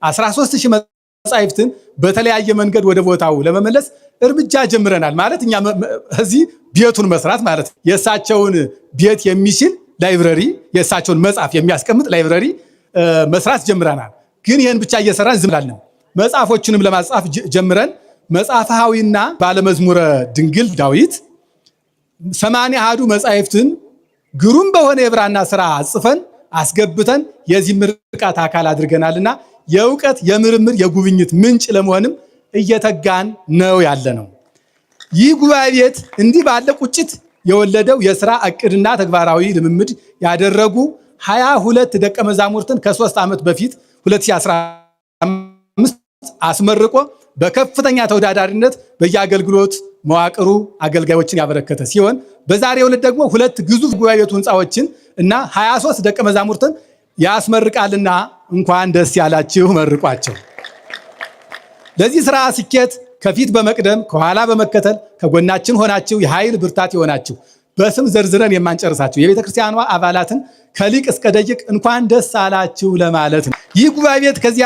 13000 መጻሕፍትን በተለያየ መንገድ ወደ ቦታው ለመመለስ እርምጃ ጀምረናል። ማለት እኛ እዚህ ቤቱን መስራት ማለት የእሳቸውን ቤት የሚችል ላይብረሪ፣ የእሳቸውን መጽሐፍ የሚያስቀምጥ ላይብረሪ መስራት ጀምረናል። ግን ይህን ብቻ እየሰራን ዝም ብለን መጽሐፎችንም ለማጻፍ ጀምረን መጽሐፈ ሐዊና ባለመዝሙረ ድንግል ዳዊት 80 አሐዱ መጻሕፍትን ግሩም በሆነ የብራና ስራ ጽፈን አስገብተን የዚህ ምርቃት አካል አድርገናልና የእውቀት የምርምር የጉብኝት ምንጭ ለመሆንም እየተጋን ነው ያለ ነው። ይህ ጉባኤ ቤት እንዲህ ባለ ቁጭት የወለደው የሥራ ዕቅድና ተግባራዊ ልምምድ ያደረጉ 22 ደቀ መዛሙርትን ከ3 ዓመት በፊት 2015 አስመርቆ በከፍተኛ ተወዳዳሪነት በየአገልግሎት መዋቅሩ አገልጋዮችን ያበረከተ ሲሆን በዛሬው ዕለት ደግሞ 2 ግዙፍ ጉባኤ ቤቱ ህንፃዎችን እና 23 ደቀ መዛሙርትን ያስመርቃልና እንኳን ደስ ያላችሁ መርቋቸው። ለዚህ ስራ ስኬት ከፊት በመቅደም ከኋላ በመከተል ከጎናችን ሆናችሁ የኃይል ብርታት ይሆናችሁ በስም ዘርዝረን የማንጨርሳችሁ የቤተ ክርስቲያኗ አባላትን ከሊቅ እስከ ደቂቅ እንኳን ደስ አላችሁ ለማለት ነው። ይህ ጉባኤ ቤት ከዚህ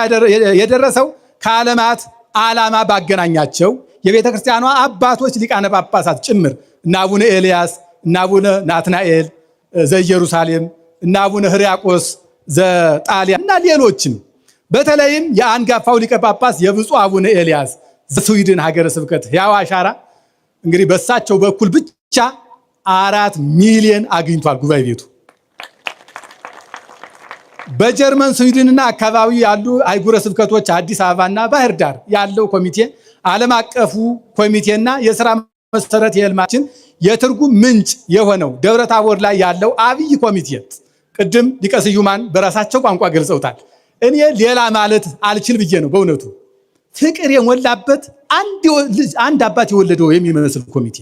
የደረሰው ከዓለማት ዓላማ ባገናኛቸው የቤተ ክርስቲያኗ አባቶች ሊቃነ ጳጳሳት ጭምር እና አቡነ ኤልያስ እና አቡነ ናትናኤል ዘኢየሩሳሌም እና አቡነ ሕርያቆስ ዘጣሊያን እና ሌሎችም በተለይም የአንጋፋው ሊቀ ጳጳስ የብፁዕ አቡነ ኤልያስ ዘስዊድን ሀገረ ስብከት ሕያው አሻራ እንግዲህ በሳቸው በኩል ብቻ 4 ሚሊዮን አግኝቷል ጉባኤ ቤቱ። በጀርመን ስዊድንና አካባቢ ያሉ አህጉረ ስብከቶች አዲስ አበባና ባህር ዳር ያለው ኮሚቴ ዓለም አቀፉ ኮሚቴና የሥራ መሰረት የህልማችን የትርጉም ምንጭ የሆነው ደብረ ታቦር ላይ ያለው አብይ ኮሚቴ ቅድም ሊቀ ስዩማን በራሳቸው ቋንቋ ገልጸውታል። እኔ ሌላ ማለት አልችል ብዬ ነው በእውነቱ ፍቅር የሞላበት አንድ አባት የወለደው የሚመስል ኮሚቴ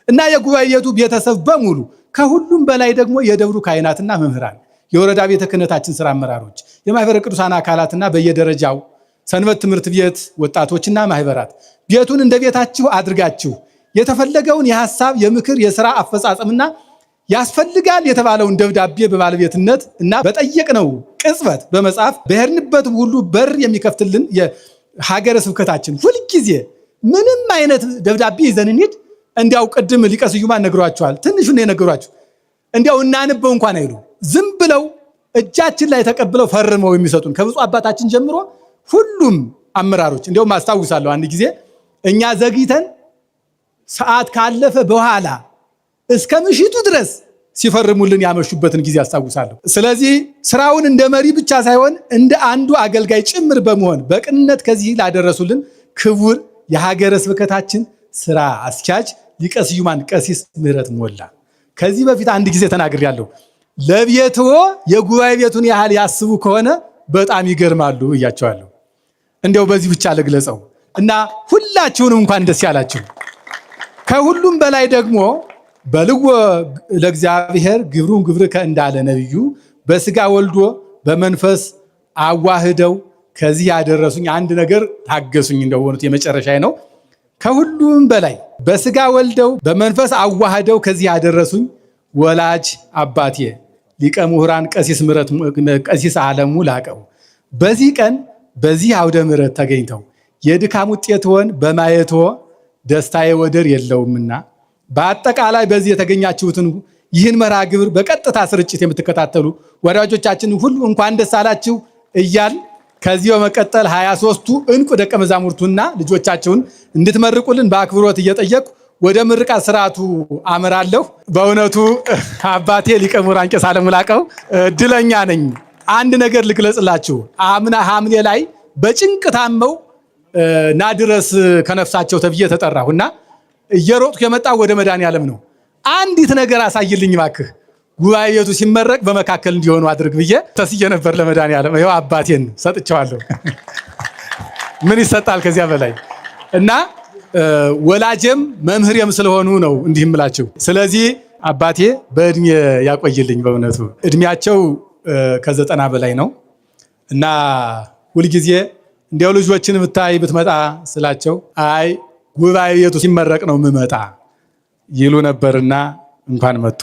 እና የጉባኤ ቤቱ ቤተሰብ በሙሉ ከሁሉም በላይ ደግሞ የደብሩ ካህናትና መምህራን የወረዳ ቤተ ክህነታችን ስራ አመራሮች የማህበረ ቅዱሳን አካላትና በየደረጃው ሰንበት ትምህርት ቤት ወጣቶችና ማህበራት ቤቱን እንደ ቤታችሁ አድርጋችሁ የተፈለገውን የሐሳብ የምክር የሥራ አፈጻጸምና ያስፈልጋል የተባለውን ደብዳቤ በባለቤትነት እና በጠየቅነው ቅጽበት በመጻፍ በሄድንበት ሁሉ በር የሚከፍትልን የሀገረ ስብከታችን ሁልጊዜ ምንም አይነት ደብዳቤ ይዘን እንሂድ እንዲያው ቅድም ሊቀ ስዩማን ነግሯቸዋል። ትንሹን የነገሯቸው እንዲያው እናንበው እንኳን አይሉ ዝም ብለው እጃችን ላይ ተቀብለው ፈርመው የሚሰጡን ከብፁዕ አባታችን ጀምሮ ሁሉም አመራሮች እንዲያውም አስታውሳለሁ አንድ ጊዜ እኛ ዘግይተን ሰዓት ካለፈ በኋላ እስከ ምሽቱ ድረስ ሲፈርሙልን ያመሹበትን ጊዜ አስታውሳለሁ። ስለዚህ ስራውን እንደ መሪ ብቻ ሳይሆን እንደ አንዱ አገልጋይ ጭምር በመሆን በቅንነት ከዚህ ላደረሱልን ክቡር የሀገረ ስብከታችን ስራ አስኪያጅ ሊቀ ስዩማን ቀሲስ ምህረት ሞላ ከዚህ በፊት አንድ ጊዜ ተናግሬያለሁ። ለቤትዎ የጉባኤ ቤቱን ያህል ያስቡ ከሆነ በጣም ይገርማሉ እያቸዋለሁ። እንዲያው በዚህ ብቻ ልግለጸው እና ሁላችሁንም እንኳን ደስ ያላችሁ። ከሁሉም በላይ ደግሞ በልዎ ለእግዚአብሔር ግብሩን ግብርከ እንዳለ ነብዩ በስጋ ወልዶ በመንፈስ አዋህደው ከዚህ ያደረሱኝ አንድ ነገር ታገሱኝ እንደሆኑት የመጨረሻ ነው። ከሁሉም በላይ በስጋ ወልደው በመንፈስ አዋህደው ከዚህ ያደረሱኝ ወላጅ አባቴ ሊቀ ምሁራን ቀሲስ ዓለሙ ላቀው በዚህ ቀን በዚህ አውደ ምሕረት ተገኝተው የድካም ውጤትዎን በማየትዎ ደስታዬ ወደር የለውምና በአጠቃላይ በዚህ የተገኛችሁትን ይህን መርሃ ግብር በቀጥታ ስርጭት የምትከታተሉ ወዳጆቻችን ሁሉ እንኳን ደስ አላችሁ እያል ከዚህ በመቀጠል 23ቱ እንቁ ደቀ መዛሙርቱና ልጆቻቸውን እንድትመርቁልን በአክብሮት እየጠየቁ ወደ ምርቃት ስርዓቱ አመራለሁ። በእውነቱ አባቴ ሊቀ ምሁራን ቄስ ዓለሙ ላቀው እድለኛ ነኝ። አንድ ነገር ልግለጽላችሁ። አምና ሐምሌ ላይ በጭንቅ ታመው ናድረስ ከነፍሳቸው ተብዬ ተጠራሁና እየሮጥኩ የመጣው ወደ መድኃኔዓለም ነው። አንዲት ነገር አሳይልኝ እባክህ ጉባኤ ቤቱ ሲመረቅ በመካከል እንዲሆኑ አድርግ ብዬ ተስዬ ነበር ለመድኃኔዓለም። ይኸው አባቴን ሰጥቼዋለሁ። ምን ይሰጣል ከዚያ በላይ እና ወላጄም መምህሬም ስለሆኑ ነው እንዲህ እምላችሁ። ስለዚህ አባቴ በእድሜ ያቆይልኝ። በእውነቱ እድሜያቸው ከ90 በላይ ነው እና ሁልጊዜ እንዲያው ልጆችን ብታይ ብትመጣ ስላቸው አይ ጉባኤ ቤቱ ሲመረቅ ነው የምመጣ ይሉ ነበርና እንኳን መጡ።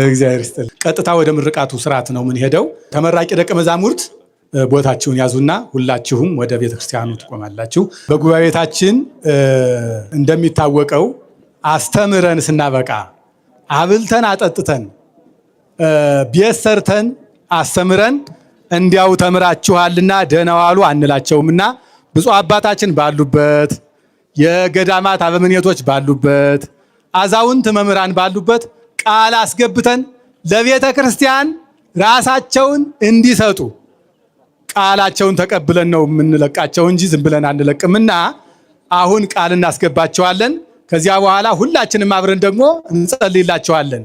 እግዚአብሔር ይስጥልኝ። ቀጥታ ወደ ምርቃቱ ስርዓት ነው ምን ሄደው። ተመራቂ ደቀ መዛሙርት ቦታችሁን ያዙና ሁላችሁም ወደ ቤተክርስቲያኑ ትቆማላችሁ። በጉባኤ ቤታችን እንደሚታወቀው አስተምረን ስናበቃ አብልተን አጠጥተን ቤት ሰርተን አስተምረን እንዲያው ተምራችኋልና ደህና ዋሉ አንላቸውምና ብፁዕ አባታችን ባሉበት የገዳማት አበምኔቶች ባሉበት አዛውንት መምህራን ባሉበት ቃል አስገብተን ለቤተ ክርስቲያን ራሳቸውን እንዲሰጡ ቃላቸውን ተቀብለን ነው የምንለቃቸው እንጂ ዝም ብለን አንለቅምና አሁን ቃል እናስገባቸዋለን። ከዚያ በኋላ ሁላችንም አብረን ደግሞ እንጸልይላቸዋለን።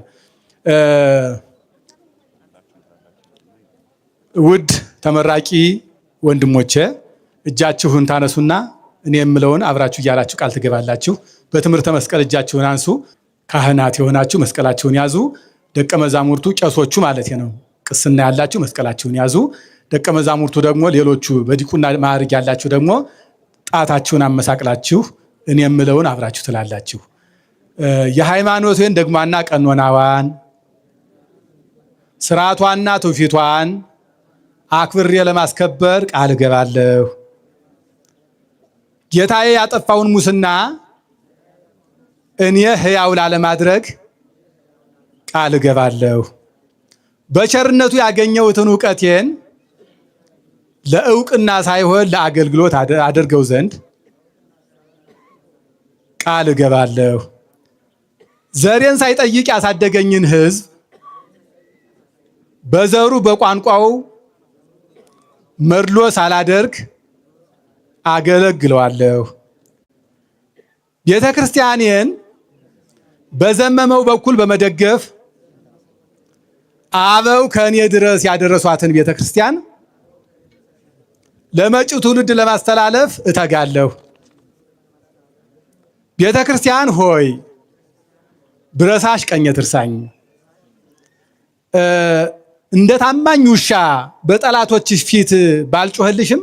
ውድ ተመራቂ ወንድሞቼ እጃችሁን ታነሱና እኔ የምለውን አብራችሁ እያላችሁ ቃል ትገባላችሁ። በትምህርተ መስቀል እጃችሁን አንሱ። ካህናት የሆናችሁ መስቀላችሁን ያዙ። ደቀ መዛሙርቱ ቄሶቹ ማለት ነው፣ ቅስና ያላችሁ መስቀላችሁን ያዙ። ደቀ መዛሙርቱ ደግሞ ሌሎቹ በዲቁና ማዕረግ ያላችሁ ደግሞ ጣታችሁን አመሳቅላችሁ እኔ የምለውን አብራችሁ ትላላችሁ። የሃይማኖትን ደግማና ቀኖናዋን ስርዓቷና ትውፊቷን አክብሬ ለማስከበር ቃል እገባለሁ። ጌታዬ ያጠፋውን ሙስና እኔ ሕያው ላለማድረግ ቃል እገባለሁ። በቸርነቱ ያገኘሁትን ዕውቀቴን ለዕውቅና ሳይሆን ለአገልግሎት አድርገው ዘንድ ቃል እገባለሁ። ዘሬን ሳይጠይቅ ያሳደገኝን ሕዝብ በዘሩ በቋንቋው መድሎ ሳላደርግ አገለግለዋለሁ። ቤተ ክርስቲያኔን በዘመመው በኩል በመደገፍ አበው ከኔ ድረስ ያደረሷትን ቤተ ክርስቲያን ለመጪው ትውልድ ለማስተላለፍ እተጋለሁ። ቤተ ክርስቲያን ሆይ ብረሳሽ ቀኜ ትርሳኝ። እንደ ታማኝ ውሻ በጠላቶችሽ ፊት ባልጮህልሽም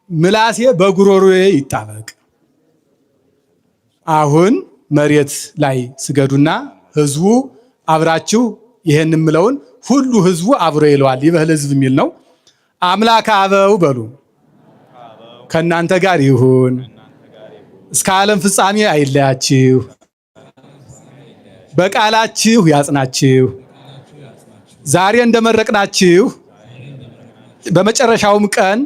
ምላሴ በጉሮሮዬ ይጣበቅ። አሁን መሬት ላይ ስገዱና ህዝቡ አብራችሁ ይሄን የምለውን ሁሉ ህዝቡ አብሮ ይለዋል። ይበል ህዝብ የሚል ነው። አምላክ አበው በሉ ከእናንተ ጋር ይሁን፣ እስከ ዓለም ፍጻሜ አይለያችሁ፣ በቃላችሁ ያጽናችሁ። ዛሬ እንደመረቅናችሁ በመጨረሻውም ቀን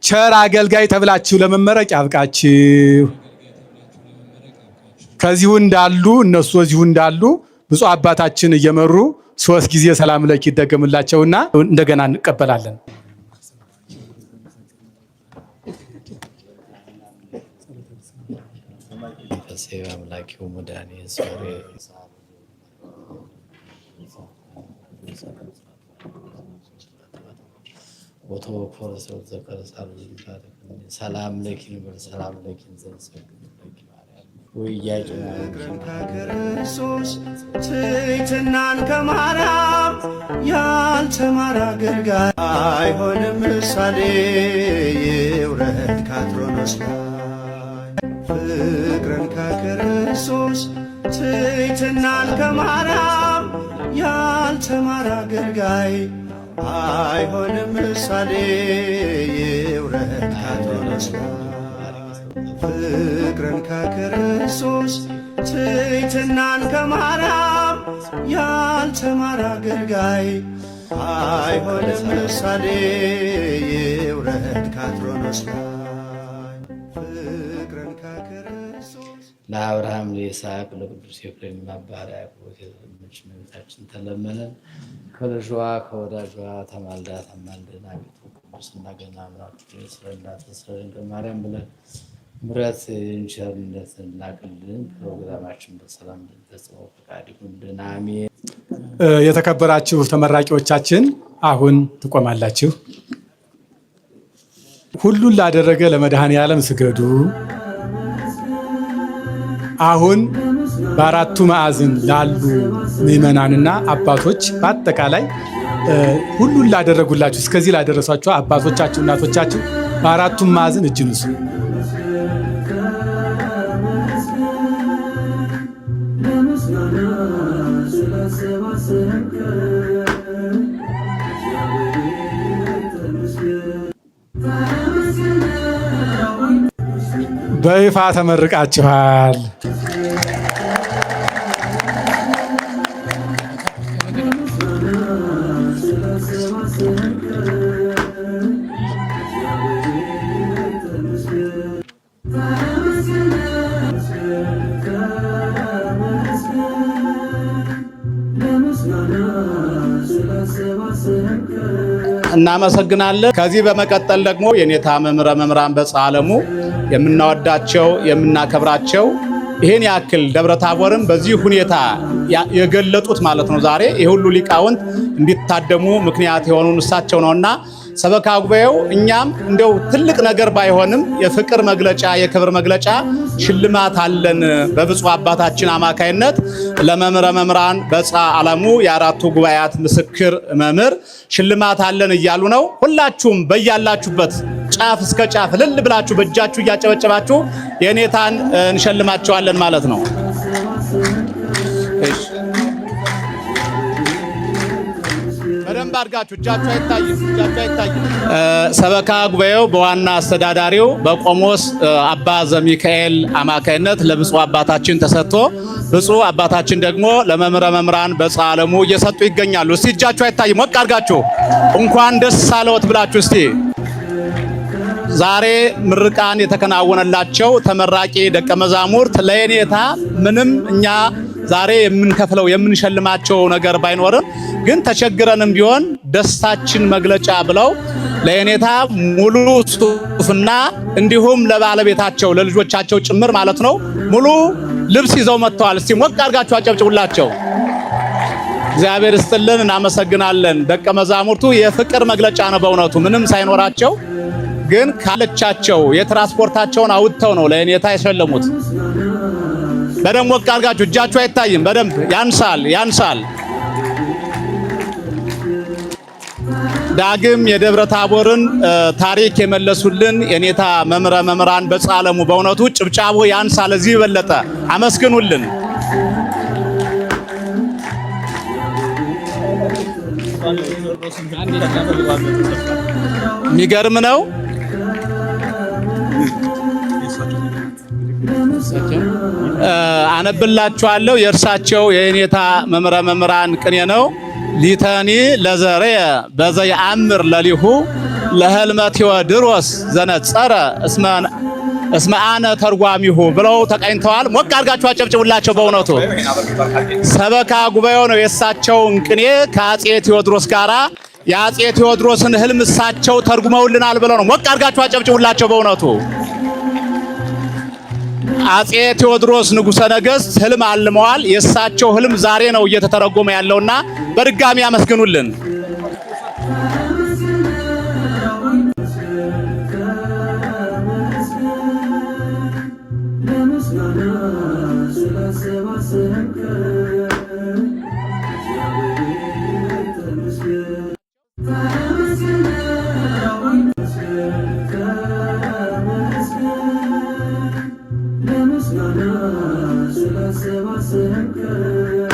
ቸር አገልጋይ ተብላችሁ ለመመረቅ ያብቃችሁ። ከዚሁ እንዳሉ እነሱ እዚሁ እንዳሉ ብፁዕ አባታችን እየመሩ 3 ጊዜ ሰላም ለኪ ይደገምላቸውና እንደገና እንቀበላለን። ሰላም ለኪ ሰላም ለኪ ክርስቶስ ትሕትናን ከማርያም ያልተማረ አገልጋይ አይሆንም ምሳሌ ይውረድ ከአትሮኖስ ላይ። ፍቅርን ከክርስቶስ ትሕትናን ከማርያም ያልተማረ አገልጋይ አይሆንም ምሳሌ ይውረድ ከአትሮኖስ ላይ። ፍቅርን ከክርስቶስ ትሕትናን ከማርያም ያልተማረ አገልጋይ አይሆንም ምሳሌ ይውረድ ከአትሮኖስ ላይ። ፍቅርን ከክርስቶስ ለአብርሃም ለይስሐቅ ለቅዱስ ኤፍሬም አባራ ያዕቆብ እመቤታችን ተለመነን። ከልጇ ከወዳጇ ተማልዳ ታማልደን። አቤቱ ቅዱስና ገናና ስለእናት ስለ ድንግል ማርያም ብለን ምሕረት ቸርነት ላክልን። ፕሮግራማችን በሰላም እንድንፈጽመው ፈቃድ ይሁንልን። አሜን። የተከበራችሁ ተመራቂዎቻችን አሁን ትቆማላችሁ። ሁሉን ላደረገ ለመድኃኔዓለም ስገዱ። አሁን በአራቱ ማዕዘን ላሉ ምዕመናንና አባቶች በአጠቃላይ ሁሉን ላደረጉላችሁ እስከዚህ ላደረሷችሁ አባቶቻችሁ፣ እናቶቻችሁ በአራቱም ማዕዘን እጅ ንሱ። በይፋ ተመርቃችኋል። እናመሰግናለን። ከዚህ በመቀጠል ደግሞ የኔታ መምህረ መምህራን በጸዓለሙ የምናወዳቸው የምናከብራቸው ይሄን ያክል ደብረ ታቦርም በዚህ ሁኔታ የገለጡት ማለት ነው። ዛሬ የሁሉ ሊቃውንት እንዲታደሙ ምክንያት የሆኑን እሳቸው ነውና ሰበካ ጉባኤው እኛም እንደው ትልቅ ነገር ባይሆንም የፍቅር መግለጫ የክብር መግለጫ ሽልማት አለን በብፁዕ አባታችን አማካይነት ለመምህረ መምህራን በጻ ዓለሙ የአራቱ ጉባኤያት ምስክር መምህር ሽልማት አለን እያሉ ነው። ሁላችሁም በያላችሁበት ጫፍ እስከ ጫፍ እልል ብላችሁ በእጃችሁ እያጨበጨባችሁ የኔታን እንሸልማቸዋለን ማለት ነው። እሺ በደንብ አድርጋችሁ እጃችሁ አይታይም። ሰበካ ጉባኤው በዋና አስተዳዳሪው በቆሞስ አባ ዘሚካኤል አማካይነት ለብፁዕ አባታችን ተሰጥቶ ብፁዕ አባታችን ደግሞ ለመምህረ መምህራን በጻ ዓለሙ እየሰጡ ይገኛሉ። እስቲ እጃችሁ አይታይም፣ ሞቅ አድርጋችሁ እንኳን ደስ አለዎት ብላችሁ እስቲ ዛሬ ምርቃን የተከናወነላቸው ተመራቂ ደቀ መዛሙርት ለየኔታ ምንም እኛ ዛሬ የምንከፍለው የምንሸልማቸው ነገር ባይኖርም ግን ተቸግረንም ቢሆን ደስታችን መግለጫ ብለው ለየኔታ ሙሉ ሱፍና እንዲሁም ለባለቤታቸው ለልጆቻቸው ጭምር ማለት ነው ሙሉ ልብስ ይዘው መጥተዋል። እስቲ ሞቅ አድርጋችሁ አጨብጭቡላቸው። እግዚአብሔር ይስጥልን፣ እናመሰግናለን። ደቀ መዛሙርቱ የፍቅር መግለጫ ነው በእውነቱ ምንም ሳይኖራቸው ግን ካለቻቸው የትራንስፖርታቸውን አውጥተው ነው ለየኔታ የሸለሙት። በደንብ ሞቅ አድርጋችሁ እጃችሁ አይታይም፣ በደንብ ያንሳል። ዳግም የደብረ ታቦርን ታሪክ የመለሱልን የኔታ መምህረ መምህራን በጻ ዓለሙ በእውነቱ ጭብጫቦ ያንሳል። እዚህ በለጠ አመስግኑልን። የሚገርም ነው። አነብላችኋለሁ። የእርሳቸው የኔታ መምህረ መምህራን ቅኔ ነው። ሊተኒ ለዘርየ በዘየአምር ለሊሁ ለህልመ ቴዎድሮስ ዘነጸረ እስመ አነ ተርጓሚሁ ብለው ተቃኝተዋል። ሞቅ አድርጋችሁ አጨብጭቡላቸው። በእውነቱ ሰበካ ጉባኤው ነው የእሳቸውን ቅኔ ከአጼ ቴዎድሮስ ጋራ የአጼ ቴዎድሮስን ህልም እሳቸው ተርጉመውልናል ብለው ነው። ሞቅ አድርጋችሁ አጨብጭቡላቸው። በእውነቱ አጼ ቴዎድሮስ ንጉሠ ነገሥት ህልም አልመዋል። የእሳቸው ህልም ዛሬ ነው እየተተረጎመ ያለውና በድጋሚ አመስግኑልን። ለምስጋና ስላሰባሰብከን